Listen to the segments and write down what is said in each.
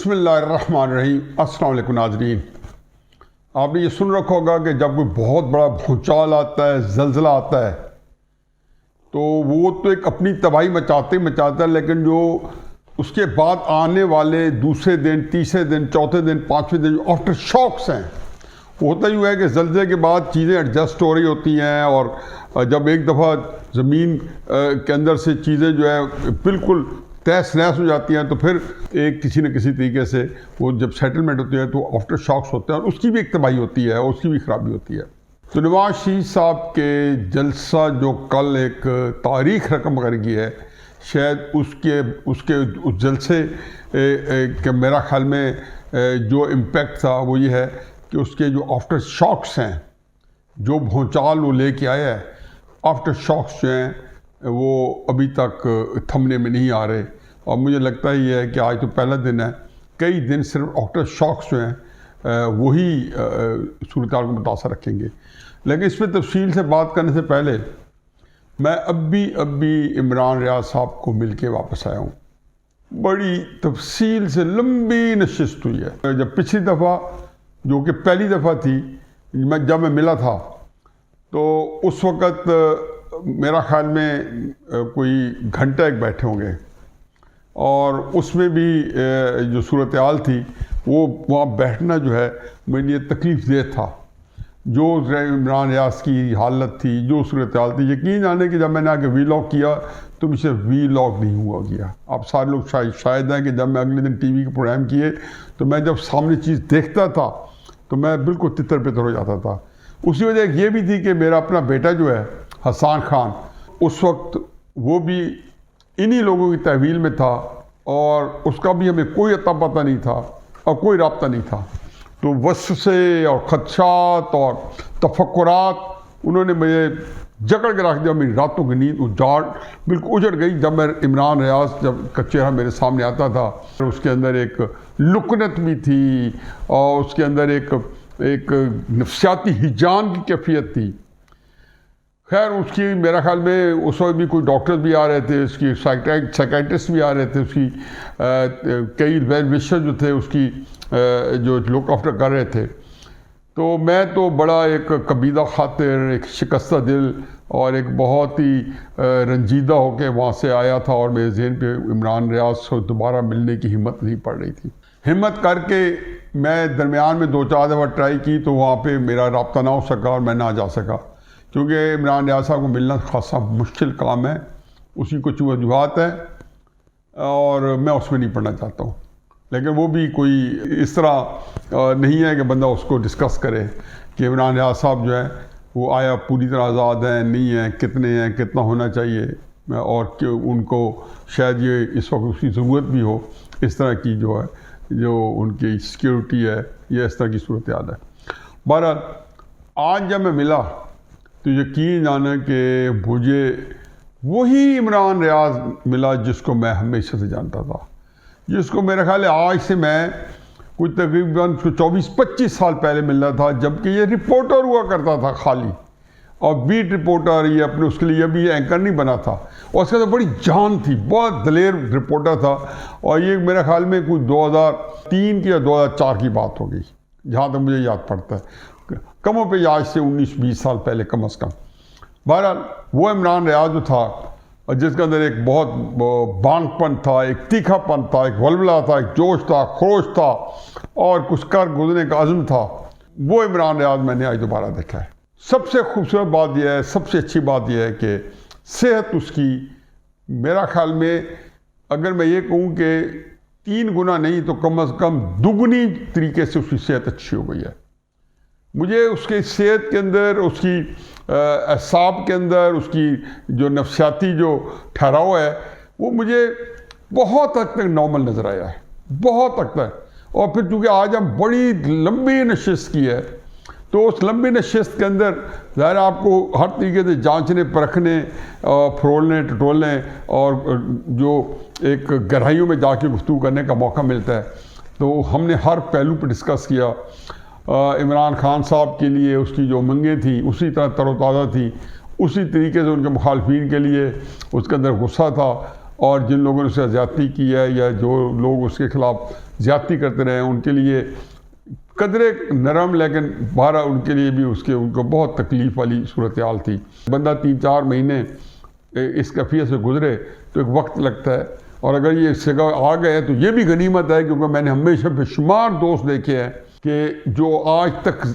بسم اللہ الرحمن الرحیم۔ السلام علیکم ناظرین، آپ نے یہ سن رکھا ہوگا کہ جب کوئی بہت بڑا بھونچال آتا ہے، زلزلہ آتا ہے، تو وہ تو ایک اپنی تباہی مچاتا ہے، لیکن جو اس کے بعد آنے والے دوسرے دن، تیسرے دن، چوتھے دن، پانچویں دن جو آفٹر شاکس ہیں، وہ ہوتا ہی ہے کہ زلزلے کے بعد چیزیں ایڈجسٹ ہو رہی ہوتی ہیں، اور جب ایک دفعہ زمین کے اندر سے چیزیں جو ہے بالکل تہس نہس ہو جاتی ہیں، تو پھر ایک کسی نہ کسی طریقے سے وہ جب سیٹلمنٹ ہوتی ہے تو آفٹر شاکس ہوتے ہیں، اور اس کی بھی ایک تباہی ہوتی ہے، اور اس کی بھی خرابی ہوتی ہے۔ تو نواز شریف صاحب کے جلسہ جو کل ایک تاریخ رقم کر گئی ہے، شاید اس جلسے کہ میرا خیال میں جو امپیکٹ تھا وہ یہ ہے کہ اس کے جو آفٹر شاکس ہیں، جو بھونچال وہ لے کے آیا ہے، آفٹر شاکس جو ہیں وہ ابھی تک تھمنے میں نہیں آ رہے، اور مجھے لگتا ہی ہے کہ آج تو پہلا دن ہے، کئی دن صرف آفٹر شاکس جو ہیں وہی صورتحال کو متاثر رکھیں گے۔ لیکن اس میں تفصیل سے بات کرنے سے پہلے میں اب بھی عمران ریاض صاحب کو مل کے واپس آیا ہوں۔ بڑی تفصیل سے لمبی نشست ہوئی ہے۔ جب پچھلی دفعہ جو کہ پہلی دفعہ تھی جب میں ملا تھا، تو اس وقت میرا خیال میں کوئی گھنٹہ ایک بیٹھے ہوں گے، اور اس میں بھی جو صورتحال تھی وہ وہاں بیٹھنا جو ہے میرے لیے تکلیف دہ تھا۔ جو عمران ریاض کی حالت تھی، جو صورتحال تھی، یقین جانے کہ جب میں نے آ کے وی لاگ کیا تو مجھ سے وی لاگ نہیں ہوا گیا۔ آپ سارے لوگ شاید ہیں کہ جب میں اگلے دن ٹی وی کے پروگرام کیے تو میں جب سامنے چیز دیکھتا تھا تو میں بالکل تتر بتر ہو جاتا تھا۔ اسی وجہ یہ بھی تھی کہ میرا اپنا بیٹا جو ہے حسان خان، اس وقت وہ بھی انہی لوگوں کی تحویل میں تھا، اور اس کا بھی ہمیں کوئی اتا پتہ نہیں تھا اور کوئی رابطہ نہیں تھا۔ تو وسوسے اور خدشات اور تفکرات انہوں نے مجھے جکڑ کے رکھ دیا، میری راتوں کی نیند بالکل اجڑ گئی جب میں عمران ریاض کا چہرہ میرے سامنے آتا تھا۔ اس کے اندر ایک لکنت بھی تھی، اور اس کے اندر ایک نفسیاتی ہیجان کی کیفیت تھی۔ خیر، اس کی میرا خیال میں اس وقت بھی کوئی ڈاکٹر بھی آ رہے تھے، اس کی سائیکیٹرسٹ بھی آ رہے تھے، اس کی کئی ویل وشر جو تھے اس کی جو لک آفٹر کر رہے تھے۔ تو میں تو بڑا ایک کبیدہ خاطر، ایک شکستہ دل اور ایک بہت ہی رنجیدہ ہو کے وہاں سے آیا تھا، اور میرے ذہن پہ عمران ریاض سے دوبارہ ملنے کی ہمت نہیں پڑ رہی تھی۔ ہمت کر کے میں درمیان میں 2-4 دفعہ ٹرائی کی تو وہاں پہ میرا رابطہ نہ ہو سکا اور میں نہ جا سکا، کیونکہ عمران ریاض صاحب کو ملنا خاصا مشکل کام ہے، اسی کچھ وجوہات ہیں اور میں اس میں نہیں پڑھنا چاہتا ہوں۔ لیکن وہ بھی کوئی اس طرح نہیں ہے کہ بندہ اس کو ڈسکس کرے کہ عمران ریاض صاحب جو ہے وہ آیا پوری طرح آزاد ہیں، نہیں ہیں، کتنے ہیں، کتنا ہونا چاہیے، اور کہ ان کو شاید یہ اس وقت اس کی ضرورت بھی ہو، اس طرح کی جو ہے جو ان کی سیکیورٹی ہے، یہ اس طرح کی صورتحال ہے۔ بہرحال آج جب میں ملا تو یقین جانا کہ مجھے وہی عمران ریاض ملا جس کو میں ہمیشہ سے جانتا تھا، جس کو میرا خیال ہے آج سے میں کوئی تقریباً 24-25 سال پہلے مل رہا تھا، جبکہ یہ رپورٹر ہوا کرتا تھا خالی، اور بیٹ رپورٹر، یہ اپنے اس کے لیے ابھی اینکر نہیں بنا تھا، اور اس کے اندر بڑی جان تھی، بہت دلیر رپورٹر تھا، اور یہ میرے خیال میں کوئی 2003 کی یا 2004 کی بات ہو گئی جہاں تک مجھے یاد پڑتا ہے، کموں پہ آج سے 19-20 سال پہلے کم از کم۔ بہرحال وہ عمران ریاض جو تھا، جس کے اندر ایک بہت بانگ پن تھا، ایک تیکھا پن تھا، ایک ولولہ تھا، ایک جوش تھا، خروش تھا، اور کچھ کر گزرنے کا عزم تھا، وہ عمران ریاض میں نے آج دوبارہ دیکھا ہے۔ سب سے خوبصورت بات یہ ہے، سب سے اچھی بات یہ ہے کہ صحت اس کی میرا خیال میں، اگر میں یہ کہوں کہ 3 گنا نہیں تو کم از کم دگنی طریقے سے اس کی صحت اچھی ہو گئی ہے۔ مجھے اس کی صحت کے اندر، اس کی اعصاب کے اندر، اس کی جو نفسیاتی جو ٹھہراؤ ہے، وہ مجھے بہت حد تک نارمل نظر آیا ہے، بہت حد تک۔ اور پھر چونکہ آج ہم بڑی لمبی نشست کی ہے، تو اس لمبی نشست کے اندر ظاہر آپ کو ہر طریقے سے جانچنے، پرکھنے، پھرولنے، ٹٹولنے، اور جو ایک گہرائیوں میں جا کے گفتگو کرنے کا موقع ملتا ہے، تو ہم نے ہر پہلو پہ ڈسکس کیا۔ عمران خان صاحب کے لیے اس کی جو امنگیں تھیں اسی طرح تر و تازہ تھیں، اسی طریقے سے ان کے مخالفین کے لیے اس کے اندر غصہ تھا، اور جن لوگوں نے اسے زیادتی کی ہے یا جو لوگ اس کے خلاف زیادتی کرتے رہے ہیں ان کے لیے قدرے نرم، لیکن بہرحال ان کے لیے بھی ان کو بہت تکلیف والی صورتحال تھی۔ بندہ 3-4 مہینے اس کیفیت سے گزرے تو ایک وقت لگتا ہے، اور اگر یہ اس جگہ آ گئے تو یہ بھی غنیمت ہے، کیونکہ میں نے ہمیشہ بے شمار دوست دیکھے ہیں کہ جو آج تک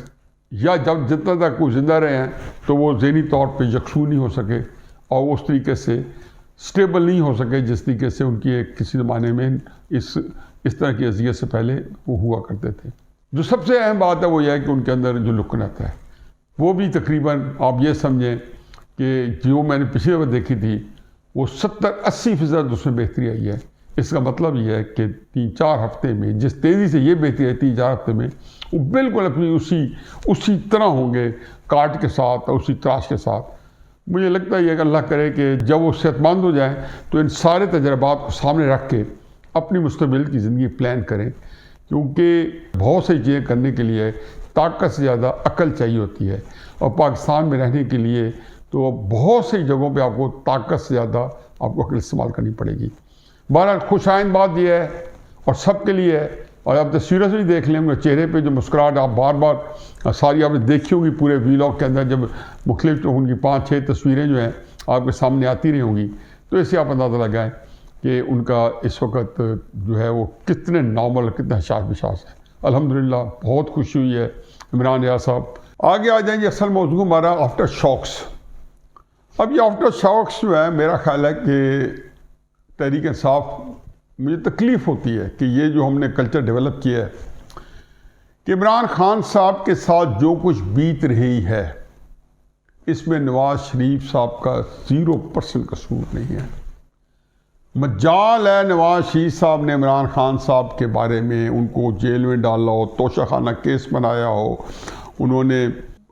یا جتنا تک وہ زندہ رہے ہیں تو وہ ذہنی طور پہ یکسو نہیں ہو سکے اور وہ اس طریقے سے سٹیبل نہیں ہو سکے جس طریقے سے ان کی ایک کسی زمانے میں اس طرح کی اذیت سے پہلے وہ ہوا کرتے تھے۔ جو سب سے اہم بات ہے وہ یہ ہے کہ ان کے اندر جو لکنت ہے وہ بھی تقریباً آپ یہ سمجھیں کہ جو میں نے پچھلے وقت دیکھی تھی وہ 70-80% اس میں بہتری آئی ہے۔ اس کا مطلب یہ ہے کہ 3-4 ہفتے میں جس تیزی سے یہ بہتری آئی 3-4 ہفتے میں، وہ بالکل اپنی اسی طرح ہوں گے، کاٹ کے ساتھ اور اسی تراش کے ساتھ۔ مجھے لگتا ہے یہ کہ اللہ کرے کہ جب وہ صحت مند ہو جائیں تو ان سارے تجربات کو سامنے رکھ کے اپنی مستقبل کی زندگی پلان کریں، کیونکہ بہت سی چیزیں کرنے کے لیے طاقت سے زیادہ عقل چاہیے ہوتی ہے، اور پاکستان میں رہنے کے لیے تو بہت سی جگہوں پہ آپ کو طاقت سے زیادہ آپ کو عقل استعمال کرنی پڑے گی۔ بہرحال خوش آئند بات یہ ہے اور سب کے لیے ہے، اور آپ تصویریں سے بھی دیکھ لیں گے چہرے پہ جو مسکراہٹ آپ بار بار ساری آپ نے دیکھی ہوگی پورے ویلاگ کے اندر، جب مختلف ان کی 5-6 تصویریں جو ہیں آپ کے سامنے آتی رہی ہوں گی، تو اس سے آپ اندازہ لگائیں کہ ان کا اس وقت جو ہے وہ کتنے نارمل، کتنا حساس بشاس ہے۔ الحمدللہ بہت خوشی ہوئی ہے۔ عمران ریاض صاحب آگے آ جائیں گے۔ اصل موضوع ہمارا آفٹر شاکس۔ اب یہ آفٹر شاکس جو ہے میرا خیال ہے کہ تحریک انصاف، مجھے تکلیف ہوتی ہے کہ یہ جو ہم نے کلچر ڈیولپ کیا ہے کہ عمران خان صاحب کے ساتھ جو کچھ بیت رہی ہے اس میں نواز شریف صاحب کا 0% قصور نہیں ہے۔ مجال ہے نواز شریف صاحب نے عمران خان صاحب کے بارے میں ان کو جیل میں ڈالا ہو، توشہ خانہ کیس بنایا ہو، انہوں نے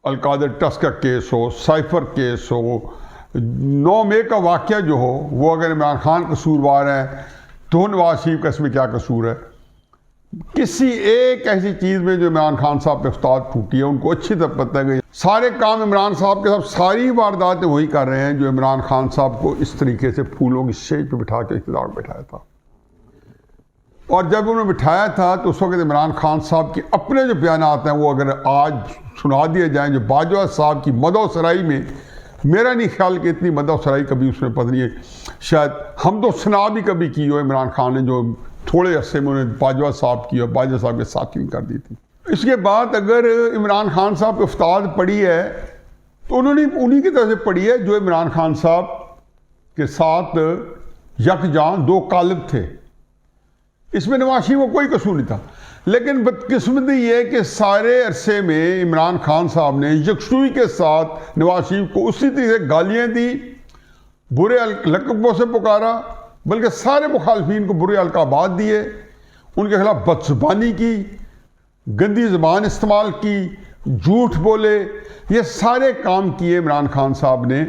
القادر ٹرسٹ کا کیس ہو، سائفر کیس ہو، 9 مئی کا واقعہ جو ہو، وہ اگر عمران خان قصوروار ہیں تو نواز شریف کا اس میں کیا قصور ہے؟ کسی ایک ایسی چیز میں جو عمران خان صاحب پہ استاد پھوٹی ہے ان کو اچھی طرح پتہ ہے کہ سارے کام عمران صاحب کے ساتھ ساری وارداتیں وہی کر رہے ہیں جو عمران خان صاحب کو اس طریقے سے پھولوں کی سیج پہ بٹھا کے اقتدار میں بٹھایا تھا۔ اور جب انہوں نے بٹھایا تھا تو اس وقت عمران خان صاحب کے اپنے جو بیانات ہیں وہ اگر آج سنا دیے جائیں، جو باجوہ صاحب کی مدح و سرائی میں، میرا نہیں خیال کہ اتنی مدح و سرائی کبھی اس میں پتہ نہیں ہے، شاید حمد و ثنا بھی کبھی کی ہو عمران خان نے، جو تھوڑے عرصے میں انہوں نے باجوہ صاحب کی اور باجوہ صاحب کے ساتھ کر دی تھی۔ اس کے بعد اگر عمران خان صاحب پہ افتاد پڑی ہے تو انہوں نے انہی کی طرح سے پڑی ہے جو عمران خان صاحب کے ساتھ یکجاں 2 قالب تھے۔ اس میں نواز شریف کو کوئی قصور نہیں تھا، لیکن بدقسمتی یہ کہ سارے عرصے میں عمران خان صاحب نے یکسوئی کے ساتھ نواز شریف کو اسی طرح سے گالیاں دی، برے لقبوں سے پکارا، بلکہ سارے مخالفین کو برے القابات دیے، ان کے خلاف بدزبانی کی، گندی زبان استعمال کی، جھوٹ بولے، یہ سارے کام کیے عمران خان صاحب نے،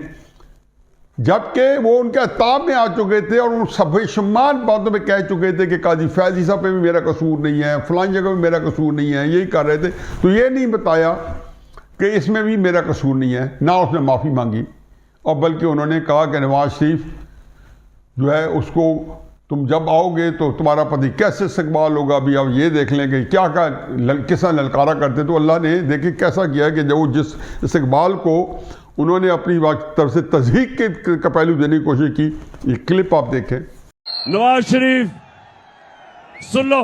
جبکہ وہ ان کے عتاب میں آ چکے تھے اور ان سب شمار باتوں میں کہہ چکے تھے کہ قاضی فیضی صاحب پہ بھی میرا قصور نہیں ہے، فلان جگہ بھی میرا قصور نہیں ہے، یہی کر رہے تھے۔ تو یہ نہیں بتایا کہ اس میں بھی میرا قصور نہیں ہے، نہ اس نے معافی مانگی، اور بلکہ انہوں نے کہا کہ نواز شریف جو ہے اس کو تم جب آؤ گے تو تمہارا پتی کیسے استقبال ہوگا، ابھی آپ یہ دیکھ لیں کہ کیا کسا للکارا کرتے۔ تو اللہ نے دیکھیں کیسا کیا کہ جب وہ جس استقبال کو انہوں نے اپنی طرف سے تصدیق کا پہلو دینے کی کوشش کی، یہ کلپ آپ دیکھیں۔ نواز شریف سن لو،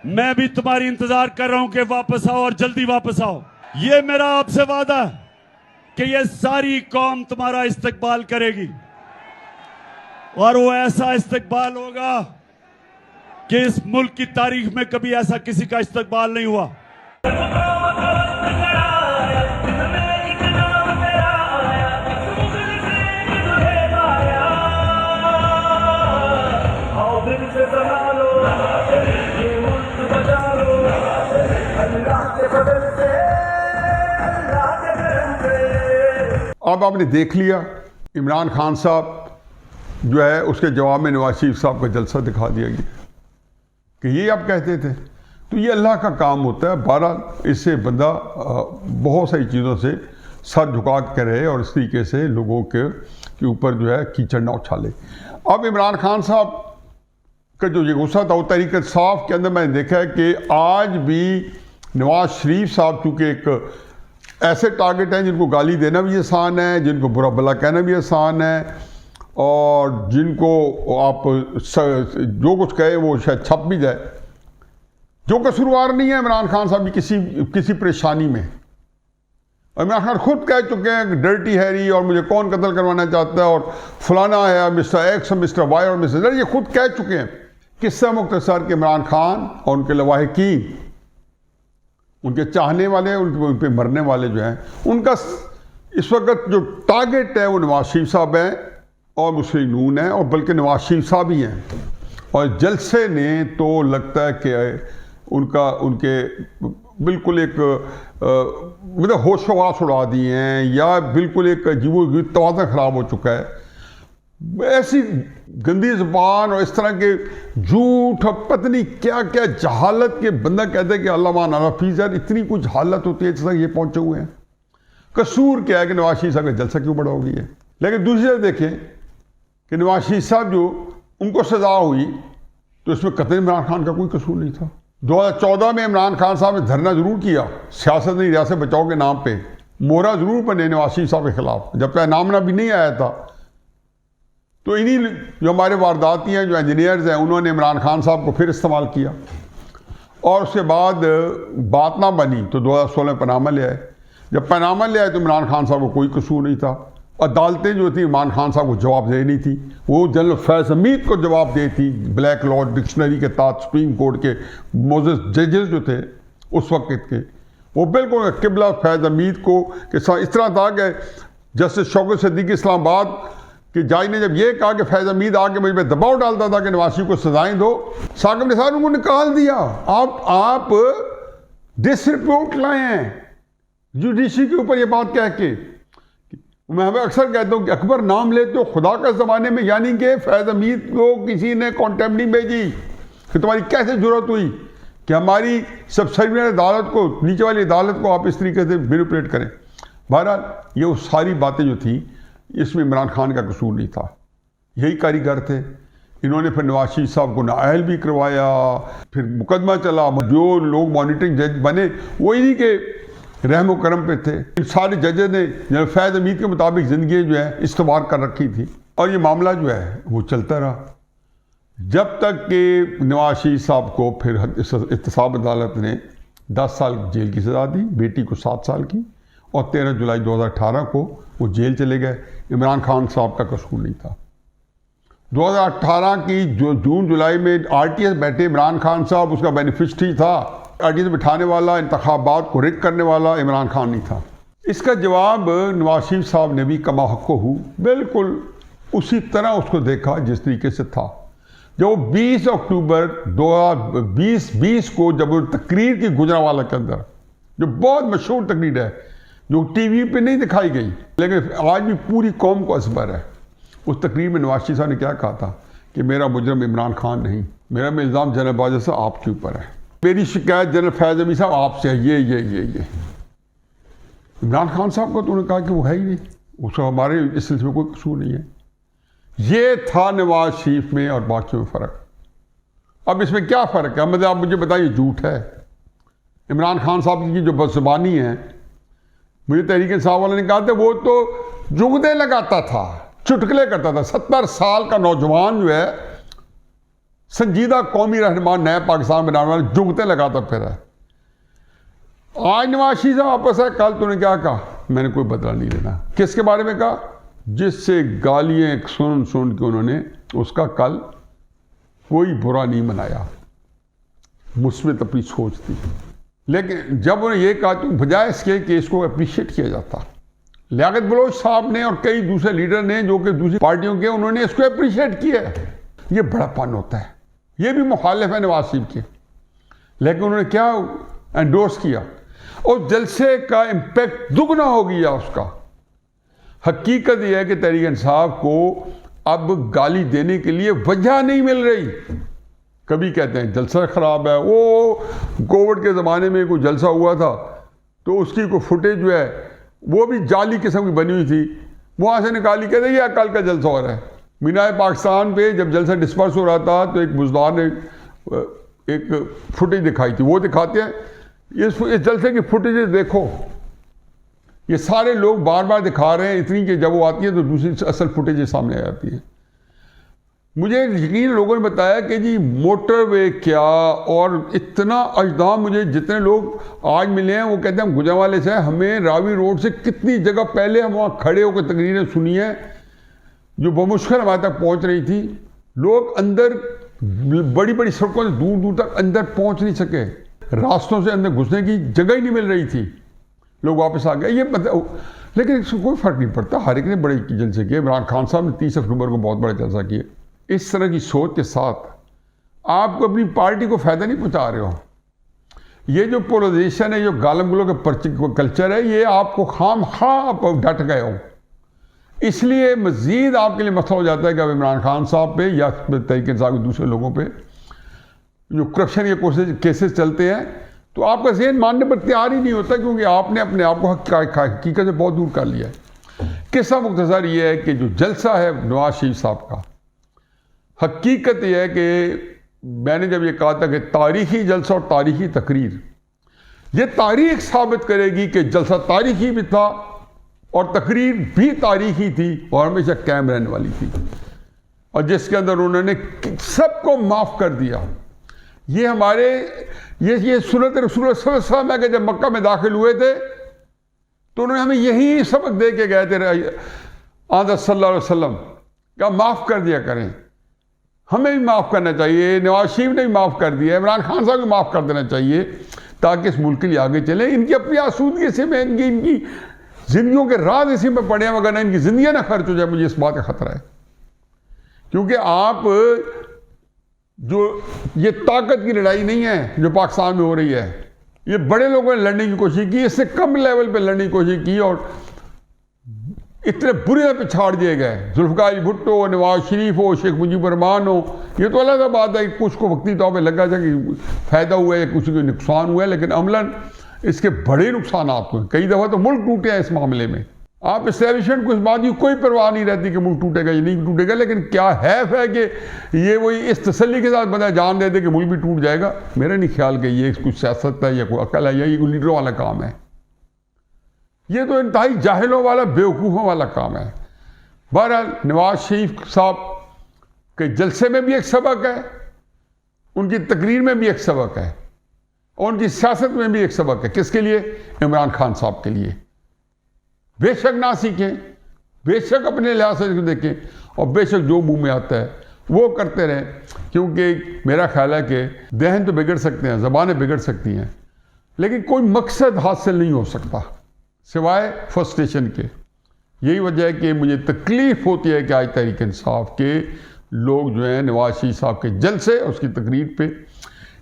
میں بھی تمہاری انتظار کر رہا ہوں کہ واپس آؤ اور جلدی واپس آؤ۔ یہ میرا آپ سے وعدہ ہے کہ یہ ساری قوم تمہارا استقبال کرے گی، اور وہ ایسا استقبال ہوگا کہ اس ملک کی تاریخ میں کبھی ایسا کسی کا استقبال نہیں ہوا۔ اب آپ نے دیکھ لیا عمران خان صاحب جو ہے اس کے جواب میں نواز شریف صاحب کا جلسہ دکھا دیا گیا کہ یہ آپ کہتے تھے۔ تو یہ اللہ کا کام ہوتا ہے، بہرحال اس سے بندہ بہت ساری چیزوں سے سر جھکا کے رہے اور اس طریقے سے لوگوں کے اوپر جو ہے کیچڑ نہ اچھالے. اب عمران خان صاحب کا جو یہ غصہ تھا وہ تحریک انصاف کے اندر میں نے دیکھا ہے کہ آج بھی نواز شریف صاحب چونکہ ایک ایسے ٹارگٹ ہیں جن کو گالی دینا بھی آسان ہے, جن کو برا بھلا کہنا بھی آسان ہے, اور جن کو آپ جو کچھ کہے وہ شاید چھپ بھی جائے. جو قصوروار نہیں ہے عمران خان صاحب بھی کسی پریشانی میں. عمران خان خود کہہ چکے ہیں کہ ڈرٹی ہیری اور مجھے کون قتل کروانا چاہتا ہے اور فلانا ہے مسٹر ایکس اور مسٹر وائی اور مسٹر زیڈ, یہ خود کہہ چکے ہیں. قصہ مختصر کہ عمران خان اور ان کے لواحقین, ان کے چاہنے والے, ان پہ مرنے والے جو ہیں, ان کا اس وقت جو ٹارگٹ ہے وہ نواز شریف صاحب ہیں اور مسلم نون ہیں, اور بلکہ نواز شریف صاحب ہی ہیں. اور جلسے نے تو لگتا ہے کہ ان کے بالکل ایک مطلب ہوش و حواس اڑا دیے ہیں, یا بالکل ایک عجیب و غریب توازن خراب ہو چکا ہے. ایسی گندی زبان اور اس طرح کے جھوٹ اور پتہ نہیں کیا کیا جہالت کے بندہ کہتے ہیں کہ اللہ مان حافظ. یار اتنی کچھ جہالت ہوتی ہے جس طرح یہ پہنچے ہوئے ہیں. قصور کیا ہے کہ نواز شریف صاحب کا جلسہ کیوں بڑا ہو گئی ہے. لیکن دوسری طرف دیکھیں کہ نواز شریف صاحب جو ان کو سزا ہوئی تو اس میں قطعی عمران خان کا کوئی قصور نہیں تھا. 2014 میں عمران خان صاحب نے دھرنا ضرور کیا سیاست نہیں ریاست بچاؤ کے نام پہ, مورا ضرور بنے نواز شریف صاحب کے خلاف, جب تک نامنا بھی نہیں آیا تھا. تو انہی جو ہمارے وارداتی ہیں, جو انجینئرز ہیں, انہوں نے عمران خان صاحب کو پھر استعمال کیا, اور اس کے بعد بات نہ بنی تو 2016 میں پاناما لے آئے. جب پاناما لے آئے تو عمران خان صاحب کو کوئی قصور نہیں تھا. عدالتیں جو تھیں عمران خان صاحب کو جواب دے نہیں تھی, وہ جنرل فیض حمید کو جواب دے تھی. بلیک لا ڈکشنری کے تحت سپریم کورٹ کے موزس ججز جو تھے اس وقت کے, وہ بالکل قبلہ فیض حمید کو کہ اس طرح تھا کہ جسٹس شوکت صدیقی اسلام آباد کہ جج نے جب یہ کہا کہ فیض حمید آ کے مجھ پہ دباؤ ڈالتا تھا کہ نواز شریف کو سزائیں دو, ثاقب نثار ان کو نکال دیا. آپ ڈس رپورٹ لائے ہیں جوڈیشری کے اوپر یہ بات کہہ کے. میں اکثر کہتا ہوں کہ اکبر نام لیتے ہو خدا کا زمانے میں, یعنی کہ فیض حمید کو کسی نے کانٹیمپٹ نہیں بھیجی کہ تمہاری کیسے ضرورت ہوئی کہ ہماری سب سرور عدالت کو, نیچے والی عدالت کو آپ اس طریقے سے مینیپولیٹ کریں. بہرحال یہ وہ ساری باتیں جو تھیں اس میں عمران خان کا قصور نہیں تھا, یہی کاریگر تھے. انہوں نے پھر نواز شریف صاحب کو نااہل بھی کروایا, پھر مقدمہ چلا. جو لوگ مانیٹرنگ جج بنے وہ انہی کے رحم و کرم پہ تھے. ان سارے ججز نے جنرل فیض حمید کے مطابق زندگی جو ہے استوار کر رکھی تھی, اور یہ معاملہ جو ہے وہ چلتا رہا جب تک کہ نواز شریف صاحب کو پھر احتساب عدالت نے 10 سال جیل کی سزا دی, بیٹی کو 7 سال کی, اور 13 جولائی 2018 کو وہ جیل چلے گئے. عمران خان صاحب کا قصور نہیں تھا. 2018 کی جو جون جولائی میں آر ٹی ایس بیٹھے عمران خان صاحب اس کا بینیفشری تھا. آر ٹی ایس بٹھانے والا, انتخابات کو رک کرنے والا عمران خان نہیں تھا. اس کا جواب نواز شریف صاحب نے بھی کما حق ہو بالکل اسی طرح اس کو دیکھا جس طریقے سے تھا. جو 20 اکتوبر 2020 کو جب وہ تقریر کی گجرانوالہ کے اندر, جو بہت مشہور تقریر ہے جو ٹی وی پہ نہیں دکھائی گئی لیکن آج بھی پوری قوم کو ازبر ہے, اس تقریر میں نواز شریف صاحب نے کیا کہا تھا کہ میرا مجرم عمران خان نہیں, میرا الزام جنرل باجوہ صاحب آپ کے اوپر ہے, میری شکایت جنرل فیض حمید صاحب آپ سے ہے, یہ عمران خان صاحب کو تو انہوں نے کہا کہ وہ ہے ہی نہیں, اس کا ہمارے اس سلسلے میں کوئی قصور نہیں ہے. یہ تھا نواز شریف میں اور باقیوں میں فرق. اب اس میں کیا فرق ہے؟ آپ مجھے بتائیے جھوٹ ہے. عمران خان صاحب کی جو بدزبانی ہے, مجھے تحریک انصاف والے نے کہا تھا وہ تو جگدے لگاتا تھا, چٹکلے کرتا تھا. 70 سال کا نوجوان جو ہے سنجیدہ قومی رہنما نئے پاکستان بنانے والا جگتے لگاتا پھر ہے. آج نواز شریف صاحب واپس ہے, کل تو نے کیا کہا میں نے کوئی بدلہ نہیں لینا. کس کے بارے میں کہا؟ جس سے گالیاں سن کے انہوں نے اس کا کل کوئی برا نہیں منایا, مثبت اپنی سوچ تھی. لیکن جب انہوں نے یہ کہا تو بجائے اس کے کہ اس کو اپریشیٹ کیا جاتا, لیاقت بلوچ صاحب نے اور کئی دوسرے لیڈر نے جو کہ دوسری پارٹیوں کے, انہوں نے اس کو اپریشیٹ کیا. یہ بڑا پن ہوتا ہے, یہ بھی مخالف ہے نواز شریف کے, لیکن انہوں نے کیا انڈورس کیا, اور جلسے کا امپیکٹ دگنا ہو گیا اس کا. حقیقت یہ ہے کہ تحریک انصاف کو اب گالی دینے کے لیے وجہ نہیں مل رہی. کبھی کہتے ہیں جلسہ خراب ہے, وہ کووڈ کے زمانے میں کوئی جلسہ ہوا تھا تو اس کی کوئی فوٹیج جو ہے وہ بھی جعلی قسم کی بنی ہوئی تھی، وہاں سے نکالی، کہتے یہ کل کا جلسہ ہو رہا ہے۔ مینار پاکستان پہ جب جلسہ ڈسپرس ہو رہا تھا تو ایک بزدار نے ایک فوٹیج دکھائی تھی، وہ دکھاتے ہیں اس جلسے کی فوٹیج دیکھو، یہ سارے لوگ بار بار دکھا رہے ہیں اتنی کہ جب وہ آتی ہے تو دوسری اصل فوٹیج سامنے آ جاتی ہے۔ مجھے یقین لوگوں نے بتایا کہ جی موٹر وے کیا، اور اتنا اجدام، مجھے جتنے لوگ آج ملے ہیں وہ کہتے ہیں ہم گجرانوالے سے، ہمیں راوی روڈ سے کتنی جگہ پہلے ہم وہاں کھڑے ہو کے تقریریں سنی ہیں جو بمشکل ہمارے تک پہنچ رہی تھی۔ لوگ اندر بڑی بڑی سڑکوں سے دور دور تک اندر پہنچ نہیں سکے، راستوں سے اندر گھسنے کی جگہ ہی نہیں مل رہی تھی، لوگ واپس آ گئے۔ یہ لیکن اس سے کوئی فرق نہیں پڑتا، ہر ایک نے بڑے جلسے کیے۔ عمران خان صاحب نے 30 اکتوبر کو بہت بڑا جلسہ کیا۔ اس طرح کی سوچ کے ساتھ آپ کو اپنی پارٹی کو فائدہ نہیں پہنچا رہے ہو۔ یہ جو پولرائزیشن ہے، جو گالم گلوں کے کلچر ہے، یہ آپ کو خام خواہ آپ ڈٹ گئے ہو، اس لیے مزید آپ کے لیے مسئلہ ہو جاتا ہے کہ اب عمران خان صاحب پہ یا تحریک انصاف کے دوسرے لوگوں پہ جو کرپشن کے کیسز چلتے ہیں تو آپ کا ذہن ماننے پر تیار ہی نہیں ہوتا، کیونکہ آپ نے اپنے آپ کو حقیقت سے بہت دور کر لیا ہے۔ قصہ مختصر یہ ہے کہ جو جلسہ ہے نواز شریف صاحب کا، حقیقت یہ ہے کہ میں نے جب یہ کہا تھا کہ تاریخی جلسہ اور تاریخی تقریر، یہ تاریخ ثابت کرے گی کہ جلسہ تاریخی بھی تھا اور تقریر بھی تاریخی تھی اور ہمیشہ قائم رہنے والی تھی، اور جس کے اندر انہوں نے سب کو معاف کر دیا۔ یہ ہمارے یہ سنت رسول اللہ صلی اللہ علیہ وسلم ہے کہ جب مکہ میں داخل ہوئے تھے تو انہوں نے ہمیں یہی سبق دے کے گئے تھے، آدھا صلی اللہ علیہ وسلم کہ معاف کر دیا کریں، ہمیں بھی معاف کرنا چاہیے۔ نواز شریف نے بھی معاف کر دیا، عمران خان صاحب کو معاف کر دینا چاہیے تاکہ اس ملک کے لیے آگے چلیں۔ ان کی اپنی آسودگی سے میں ان کی زندگیوں کے راز اسی میں پڑے ہیں، مگر نہ ان کی زندگیاں نہ خرچ ہو جائے، مجھے اس بات کا خطرہ ہے۔ کیونکہ آپ جو یہ طاقت کی لڑائی نہیں ہے جو پاکستان میں ہو رہی ہے، یہ بڑے لوگوں نے لڑنے کی کوشش کی، اس سے کم لیول پہ لڑنے کی کوشش کی اور اتنے بری طرح پچھاڑ دیے گئے۔ ذوالفقار علی بھٹو، نواز شریف ہو، شیخ مجیب الرحمان ہو، یہ تو علیحدہ بات ہے، کچھ کو وقتی طور پہ لگا تھا کہ فائدہ ہوا ہے یا کچھ کو نقصان ہوا ہے، لیکن عملاً اس کے بڑے نقصانات ہوئے۔ کئی دفعہ تو ملک ٹوٹے ہیں اس معاملے میں۔ آپ اسٹیبلشمنٹ کو اس بات کی کوئی پرواہ نہیں رہتی کہ ملک ٹوٹے گا یا نہیں ٹوٹے گا، لیکن کیا حیف ہے کہ یہ وہی اس تسلی کے ساتھ بندہ جان دے دے کہ ملک بھی ٹوٹ جائے گا۔ میرا نہیں خیال کہ یہ کچھ سیاست ہے یا کوئی عقل ہے یا یہ کوئی لیڈروں والا کام ہے، یہ تو انتہائی جاہلوں والا، بیوقوفوں والا کام ہے۔ بہرحال نواز شریف صاحب کے جلسے میں بھی ایک سبق ہے، ان کی تقریر میں بھی ایک سبق ہے، اور ان کی سیاست میں بھی ایک سبق ہے۔ کس کے لیے؟ عمران خان صاحب کے لیے۔ بے شک نہ سیکھیں، بے شک اپنے لحاظ سے دیکھیں، اور بے شک جو منہ میں آتا ہے وہ کرتے رہیں، کیونکہ میرا خیال ہے کہ ذہن تو بگڑ سکتے ہیں، زبانیں بگڑ سکتی ہیں، لیکن کوئی مقصد حاصل نہیں ہو سکتا سوائے فرسٹریشن کے۔ یہی وجہ ہے کہ مجھے تکلیف ہوتی ہے کہ آج تحریک انصاف کے لوگ جو ہیں نواز شریف صاحب کے جلسے اور اس کی تقریر پہ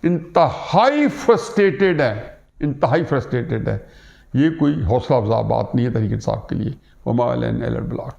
انتہائی فرسٹریٹڈ ہے۔ یہ کوئی حوصلہ افزا بات نہیں ہے تحریک انصاف کے لیے۔ وما علینا الا البلاغ۔